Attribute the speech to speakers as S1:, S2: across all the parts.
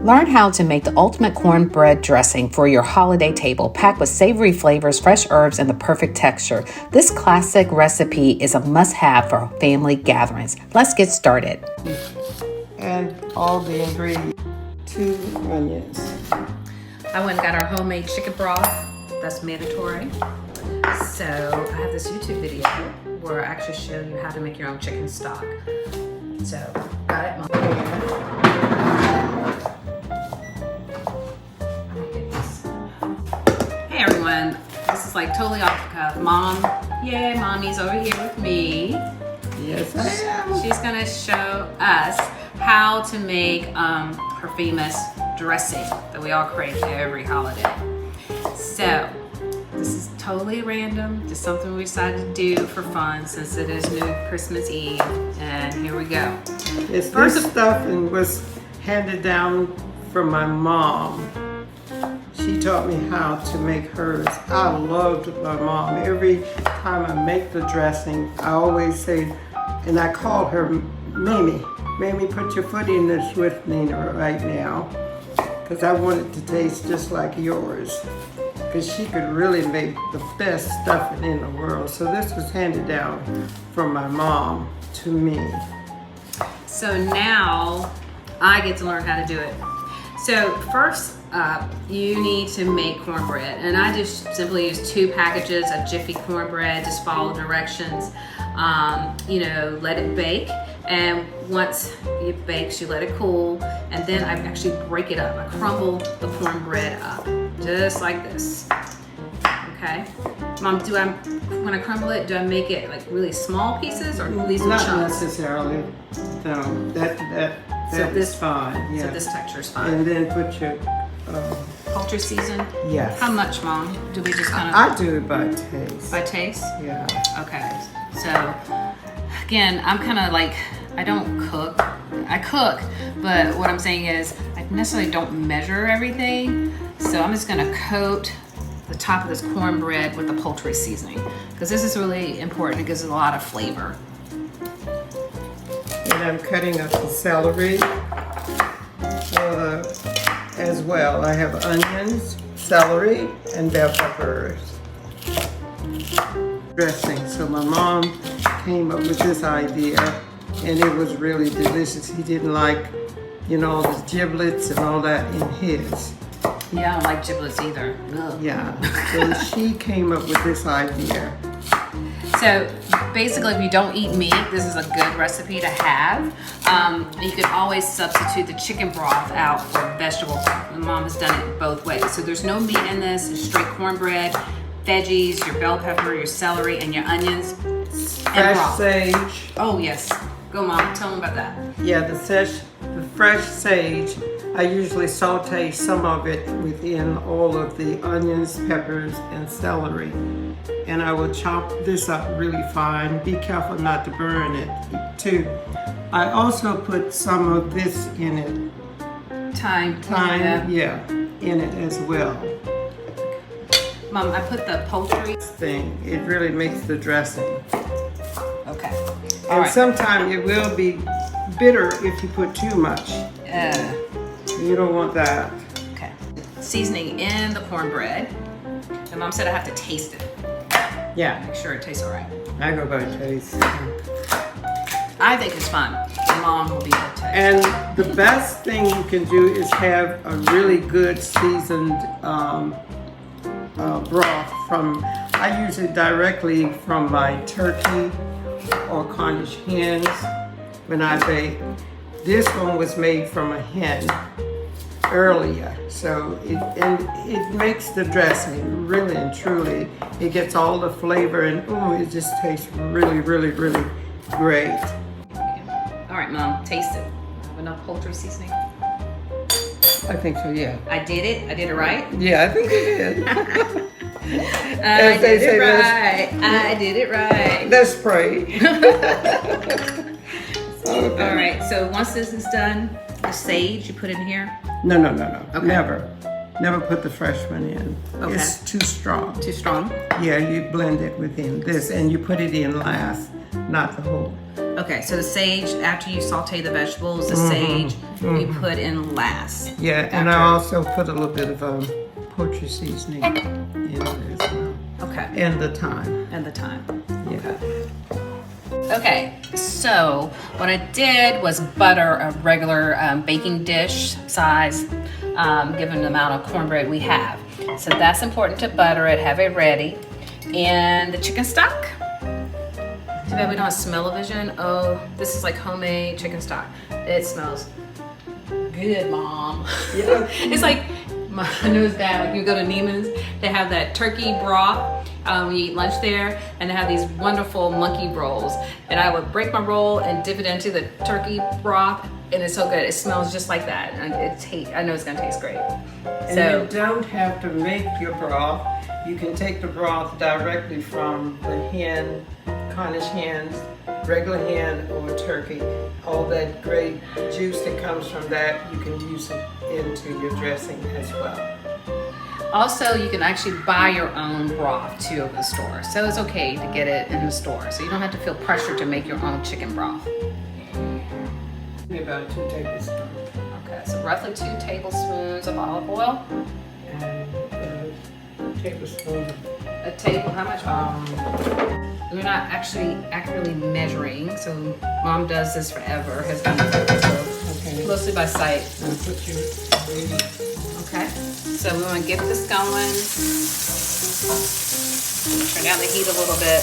S1: Learn how to make the ultimate cornbread dressing for your holiday table, packed with savory flavors, fresh herbs, and the perfect texture. This classic recipe is a must-have for family gatherings. Let's get started.
S2: And all the ingredients. 2 onions.
S1: I went and got our homemade chicken broth. That's mandatory. So I have this YouTube video where I actually show you how to make your own chicken stock. So, got it, Mom. Hey everyone, this is like totally off the cuff. Mom, yay, Mommy's over here with me.
S2: Yes, I am.
S1: She's gonna show us how to make her famous dressing that we all crave every holiday. So, this is totally random, just something we decided to do for fun since it is new Christmas Eve, and here we go.
S2: This stuff was handed down from my mom. She taught me how to make hers. I loved my mom. Every time I make the dressing, I always say, and I call her Mamie. Mamie, put your foot in this with me right now, because I want it to taste just like yours. Because she could really make the best stuffing in the world. So this was handed down from my mom to me.
S1: So now I get to learn how to do it. So first up, you need to make cornbread. And I just simply use 2 packages of Jiffy cornbread. Just follow directions. Let it bake. And once it bakes, you let it cool. And then I actually break it up. I crumble the cornbread up, just like this. Okay. Mom, when I crumble it, do I make it like really small pieces or these are
S2: Not
S1: chunks?
S2: necessarily. No, that's fine. Yeah.
S1: So this texture is fine.
S2: And then put your
S1: Poultry season?
S2: Yes.
S1: How much, Mom? Do we just kind of...
S2: I do it by taste.
S1: By taste?
S2: Yeah.
S1: Okay. So, again, I'm kind of like, I don't cook. I cook, but what I'm saying is I necessarily don't measure everything. So I'm just going to coat the top of this cornbread with the poultry seasoning, because this is really important. It gives it a lot of flavor.
S2: And I'm cutting up the celery as well. I have onions, celery, and bell peppers. Dressing. So my mom came up with this idea, and it was really delicious. He didn't like, the giblets and all that in his.
S1: Yeah, I don't like giblets either. Ugh.
S2: Yeah. So she came up with this idea.
S1: So basically, if you don't eat meat, this is a good recipe to have. You can always substitute the chicken broth out for vegetables. My mom has done it both ways. So there's no meat in this. It's straight cornbread, veggies, your bell pepper, your celery, and your onions.
S2: Fresh sage.
S1: Oh yes. Go, Mom. Tell them about that.
S2: Yeah, the fresh sage. I usually saute some of it within all of the onions, peppers, and celery. And I will chop this up really fine. Be careful not to burn it too. I also put some of this in it.
S1: Thyme,
S2: yeah, in it as well.
S1: Mom, I put the poultry
S2: thing. It really makes the dressing.
S1: Okay.
S2: And sometimes it will be bitter if you put too much. You don't want that.
S1: Okay. Seasoning in the cornbread. And Mom said I have to taste it.
S2: Yeah.
S1: Make sure it tastes all right.
S2: I go by taste.
S1: I think it's fun. Mom will be able to taste.
S2: And the best thing you can do is have a really good seasoned broth I use it directly from my turkey or Cornish hens when I bake. This one was made from a hen earlier, so it makes the dressing really and truly. It gets all the flavor and it just tastes really, really, really great.
S1: All right, Mom, taste it. Have enough poultry seasoning?
S2: I think so, yeah.
S1: I did it. I did it right.
S2: Yeah, I think you did.
S1: I did it right. I did it right.
S2: Let's pray.
S1: Okay. All right. So once this is done, the sage you put in here.
S2: No.
S1: Okay.
S2: Never put the fresh one in.
S1: Okay.
S2: It's too strong.
S1: Too strong?
S2: Yeah, you blend it within this, and you put it in last, not the whole.
S1: Okay, so the sage, after you saute the vegetables, the sage you put in last.
S2: Yeah, and I also put a little bit of poultry seasoning in there as well.
S1: Okay.
S2: And the thyme.
S1: And the thyme.
S2: Yeah.
S1: Okay, so what I did was butter a regular baking dish size, given the amount of cornbread we have. So that's important to butter it, have it ready. And the chicken stock. Too bad we don't have smell-o-vision. Oh, this is like homemade chicken stock. It smells good, Mom.
S2: Yeah.
S1: It's like, my nose down, like you go to Neiman's, they have that turkey broth when you eat lunch there, and they have these wonderful monkey rolls. And I would break my roll and dip it into the turkey broth, and it's so good. It smells just like that. And I know it's gonna taste great.
S2: And
S1: So
S2: you don't have to make your broth. You can take the broth directly from the hen, Cornish hens, regular hen or turkey. All that great juice that comes from that, you can use it into your dressing as well.
S1: also, you can actually buy your own broth too at the store. So it's okay to get it in the store. So you don't have to feel pressured to make your own chicken broth.
S2: Maybe about 2 tablespoons.
S1: Okay, so roughly 2 tablespoons of olive oil.
S2: And a tablespoon of
S1: A table, how much? We're not actually accurately measuring, so Mom does this forever, has done it forever, so
S2: okay.
S1: mostly by sight.
S2: And put your
S1: Okay, so we want to get this going. Turn down the heat a little bit.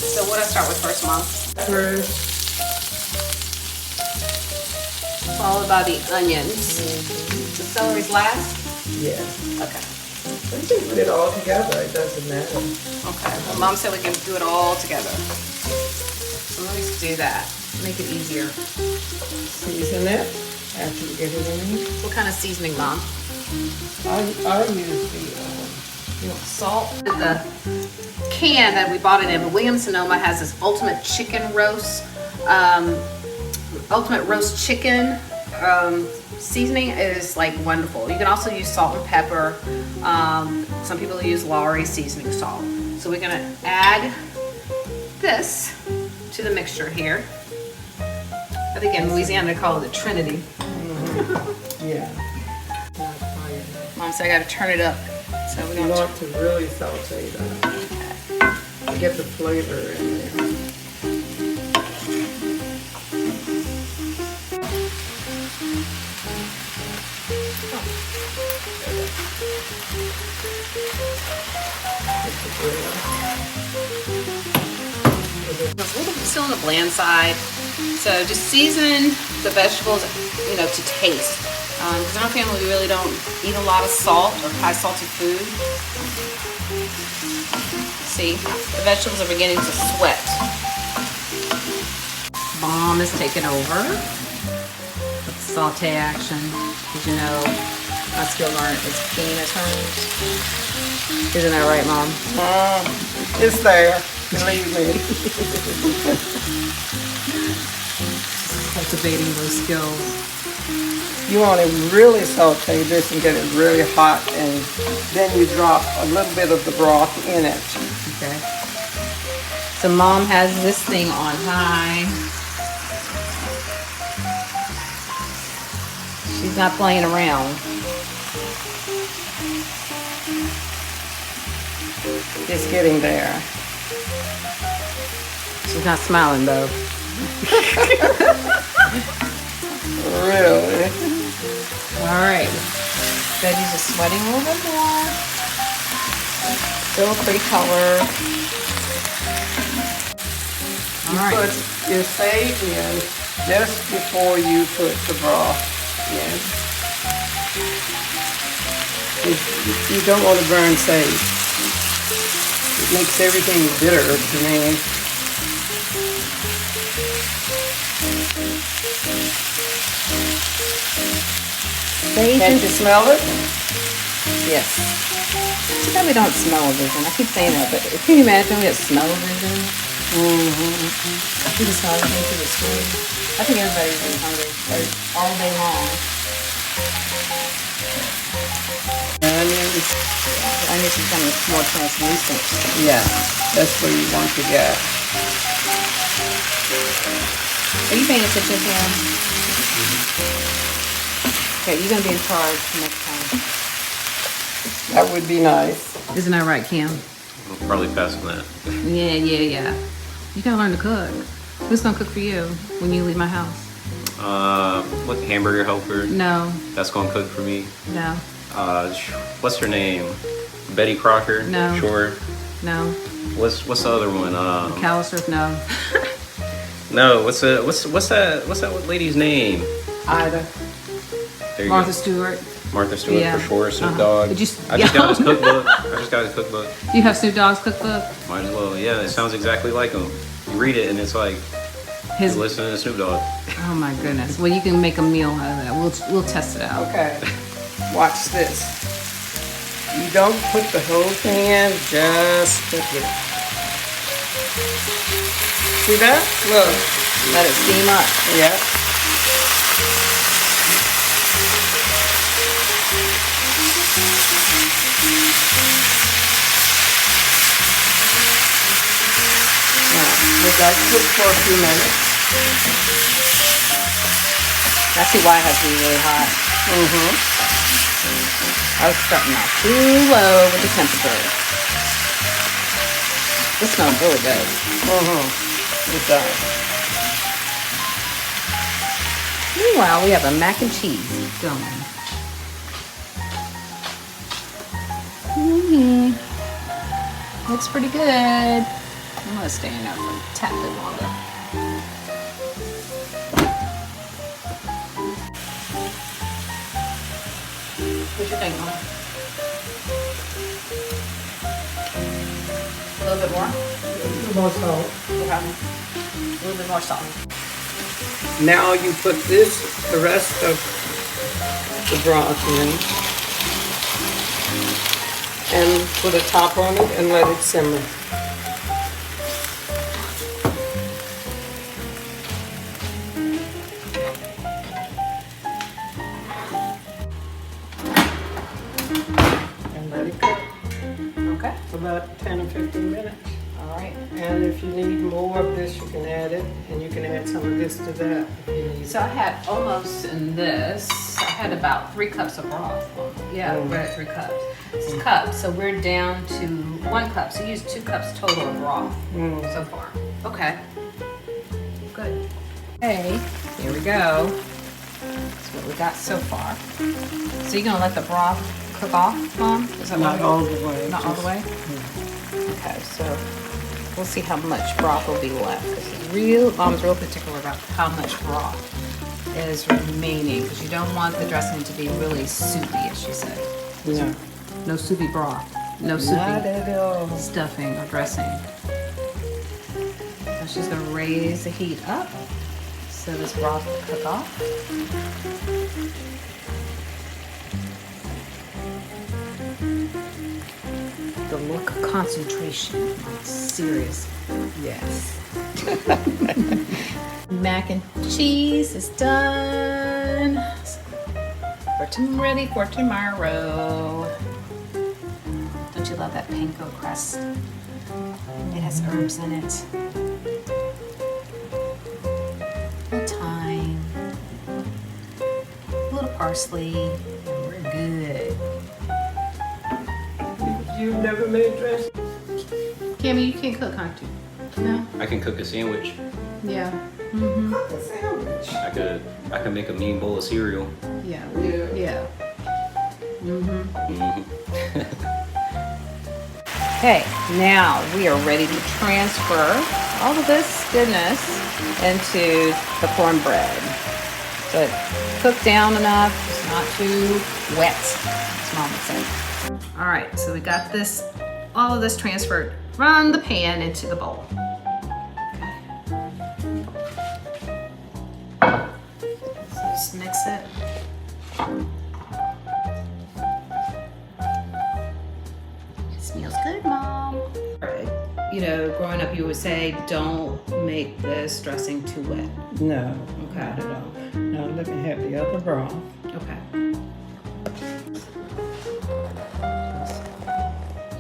S1: So what do I start with first, Mom?
S2: first.
S1: Followed by the onions. The celery's last?
S2: Yeah.
S1: Okay.
S2: You can put it all together. It doesn't matter.
S1: Okay, well Mom said we can do it all together. So let me do that, make it easier.
S2: Season it after you get it in.
S1: What kind of seasoning, Mom?
S2: I use the
S1: You want salt? The can that we bought it in, but Williams-Sonoma has this ultimate chicken roast, ultimate roast chicken seasoning is like wonderful. You can also use salt and pepper. Some people use Lowry seasoning salt. So we're gonna add this to the mixture here. I think in Louisiana they call it the Trinity.
S2: yeah.
S1: Mom said I gotta turn it up. So we're
S2: You
S1: gonna
S2: want to really saute that to get the flavor in there.
S1: It's a little still on the bland side, so just season the vegetables, to taste. Because in our family, we really don't eat a lot of salt or high salty food. See, the vegetables are beginning to sweat. Mom is taking over with saute action. As you know, my skills aren't as keen as hers. Isn't that right, Mom?
S2: It's there. Believe me.
S1: Cultivating those skills.
S2: You want to really saute this and get it really hot, and then you drop a little bit of the broth in it.
S1: Okay. So Mom has this thing on high. She's not playing around.
S2: It's getting there.
S1: She's not smiling though.
S2: Really?
S1: All right. Veggies are sweating a little bit more. Still a pretty color.
S2: You
S1: All right.
S2: put your sage in just before you put the broth in. You don't want to burn sage. It makes everything bitter to me. Can't you smell it?
S1: Yes. Too bad we don't have smell-o-vision. I keep saying that, but can you imagine we have smell-o-vision? You can smell everything through the screen. I think everybody's been hungry all day long.
S2: Onions.
S1: I need to become more translucent.
S2: Yeah, that's where you want to get.
S1: Are you paying attention, Cam? Okay, you're gonna be in charge next time.
S2: That would be nice.
S1: Isn't that right, Cam?
S3: I'm probably passing that.
S1: Yeah. You gotta learn to cook. Who's gonna cook for you when you leave my house?
S3: What hamburger helper?
S1: No,
S3: That's gonna cook for me.
S1: no,
S3: What's her name? Betty Crocker?
S1: No.
S3: Sure.
S1: no.
S3: What's the other one?
S1: McAllister's no.
S3: No. What's that lady's name?
S2: Ida.
S3: There you
S1: Martha
S3: go.
S1: Stewart.
S3: Martha Stewart
S1: Yeah.
S3: for sure. Snoop
S1: Uh-huh.
S3: Dogg.
S1: Did you-
S3: I just got his cookbook. I just got his cookbook.
S1: Do you have Snoop Dogg's cookbook?
S3: Might as well. Yeah, it sounds exactly like him. You read it and it's like
S1: His.
S3: you're listening to Snoop Dogg.
S1: Oh my goodness. Well, you can make a meal out of that. We'll test it out.
S2: Okay, watch this. You don't put the whole thing in, just a bit. See that? Look.
S1: Let it steam up.
S2: Yeah. Now, let that cook for a few minutes.
S1: I see why it has to be really hot. I was starting out too low with the temperature. This smells really good.
S2: It does.
S1: Meanwhile, we have a mac and cheese going. Looks pretty good. I'm gonna stay in there for a tad bit longer. What you think, Mom? A little bit more?
S2: More salt.
S1: Okay. A little bit more salt.
S2: Now you put the rest of the broth in, and put a top on it and let it simmer. And let it cook
S1: Okay.
S2: for about 10 or 15 minutes.
S1: All right.
S2: And if you need more of this, you can add it, and you can add some of this to that if you need.
S1: So I had almost in this, I had about 3 cups of broth. Yeah, we're at 3 cups. It's cups, so we're down to 1 cup. So you use 2 cups total of broth so far. Okay. Good. Okay, here we go. That's what we got so far. So you're gonna let the broth cook off, Mom? Is that
S2: Not
S1: right?
S2: all the way.
S1: Not all the
S2: just-
S1: way? Okay, so we'll see how much broth will be left. Because Mom's real particular about how much broth is remaining, because you don't want the dressing to be really soupy, as she said.
S2: No.
S1: No soupy broth. No
S2: Not
S1: soupy
S2: at all.
S1: stuffing or dressing. So she's gonna raise the heat up so this broth will cook off. The look of concentration, like serious.
S2: Yes.
S1: Mac and cheese is done. Ready for tomorrow. Don't you love that panko crust? It has herbs in it. A little thyme. A little parsley. And we're good.
S2: You've never made dressing?
S1: Cammy, you can't cook, can't you? No?
S3: I can cook a sandwich.
S1: Yeah.
S2: Cook a sandwich.
S3: I could make a mean bowl of cereal.
S1: Yeah.
S2: Yeah.
S1: Yeah.
S3: Mhm.
S1: Okay, now we are ready to transfer all of this goodness into the cornbread. So it cooked down enough, it's not too wet, as Mom would say. All right, so we got this, all of this transferred from the pan into the bowl. So just mix it. Smells good, Mom. You know, growing up, you would say, don't make this dressing too wet.
S2: No,
S1: Okay.
S2: not at all. Now let me have the other broth.
S1: Okay.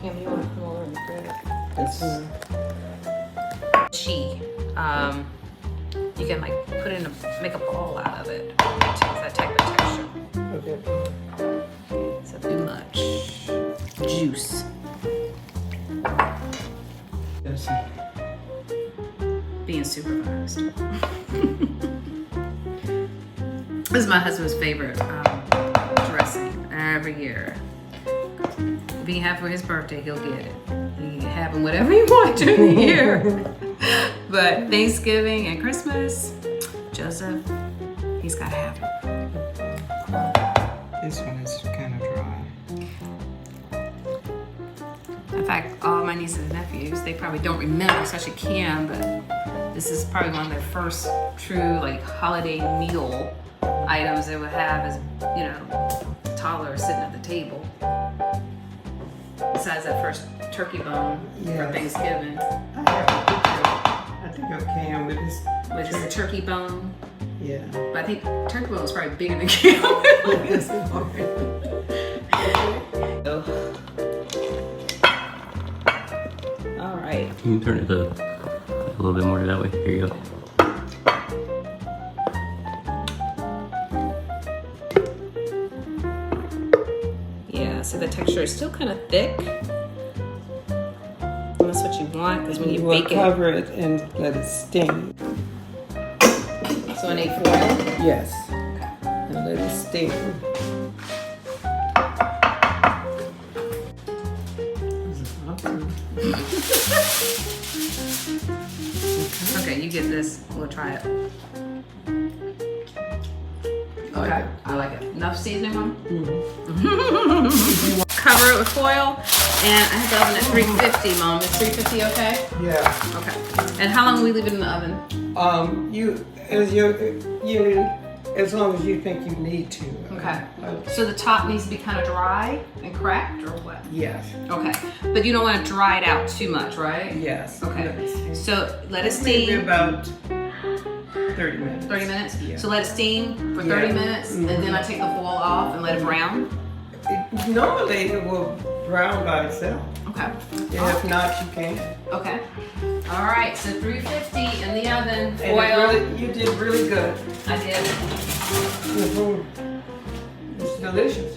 S1: Cam, you want to come over and grab
S2: This one.
S1: mushy. You can like put in make a ball out of it. It's that type of texture.
S2: Okay.
S1: So too much juice.
S2: Yes.
S1: Being supervised. This is my husband's favorite dressing every year. If he have for his birthday, he'll get it. He can have him whatever he wants during the year. But Thanksgiving and Christmas, Joseph, he's got to have it.
S2: This one is kind of dry.
S1: In fact, all my nieces and nephews, they probably don't remember, especially Kim, but this is probably one of their first true like holiday meal items they would have as, you know, toddlers sitting at the table. Besides that first turkey bone for
S2: Yes.
S1: Thanksgiving.
S2: I have a picture. I think I can with this.
S1: With his turkey bone.
S2: Yeah.
S1: But I think turkey bone is probably bigger than Kim.
S2: Yes.
S1: All right.
S3: You can turn it a little bit more that way. Here you go.
S1: Yeah, so the texture is still kind of thick. And that's what you want, because when you
S2: We'll
S1: bake it.
S2: cover it and let it steam.
S1: So I need foil.
S2: Yes. And let it steam. This is awesome.
S1: Okay, you get this. We'll try it.
S2: Okay.
S1: I like it. Enough seasoning, Mom?
S2: Mm-hmm.
S1: Cover it with foil, and I have the oven at 350, Mom. Is 350 okay?
S2: Yeah.
S1: Okay. And how long will we leave it in the oven?
S2: As long as you think you need to.
S1: Okay. So the top needs to be kind of dry and cracked, or what?
S2: Yes.
S1: Okay. But you don't want to dry it out too much, right?
S2: Yes.
S1: Okay.
S2: Yes.
S1: So let it
S2: Maybe
S1: steam.
S2: about 30 minutes.
S1: 30 minutes?
S2: Yeah.
S1: So let it steam for 30
S2: Yeah.
S1: minutes, and then I take the foil off and let it brown?
S2: Normally it will brown by itself.
S1: Okay.
S2: If not, you can.
S1: Okay. All right, so 350 in the oven,
S2: And
S1: foil.
S2: you did really good.
S1: I did.
S2: Mhm. It's delicious.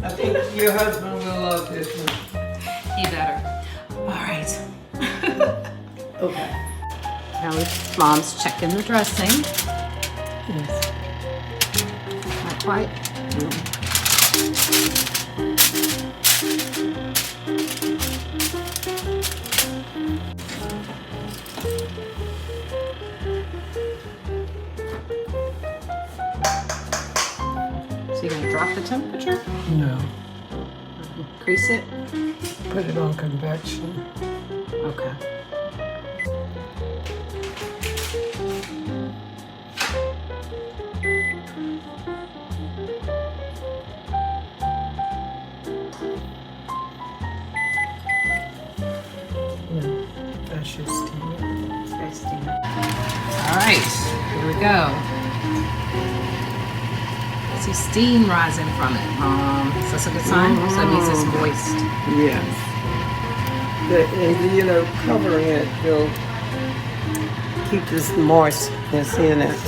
S2: I think your husband will love this one.
S1: He better. All right.
S2: Okay.
S1: Now Mom's checking the dressing.
S2: Yes.
S1: Not quite. So you're gonna drop the temperature?
S2: No.
S1: Increase it?
S2: Put it on convection.
S1: Okay.
S2: No. That should steam it.
S1: Okay, steam it. All right, here we go. I see steam rising from it. So that's a good sign. So it means it's moist.
S2: Yes. And covering it will keep this moistness in it.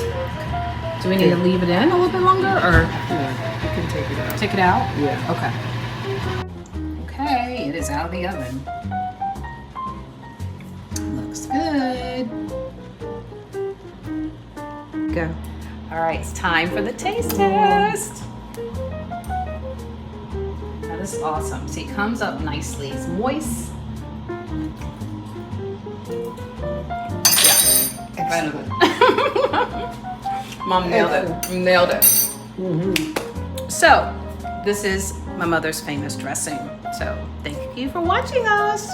S1: Do we need to leave it in a little bit longer, or
S2: No, you can take it out.
S1: take it out?
S2: Yeah.
S1: Okay. Okay, it is out of the oven. Looks good. Go. All right, it's time for the taste test. Now this is awesome. See, it comes up nicely. It's moist. Yeah, incredible. Mom nailed it. Nailed it.
S2: Mm-hmm.
S1: So, this is my mother's famous dressing. So, thank you for watching us.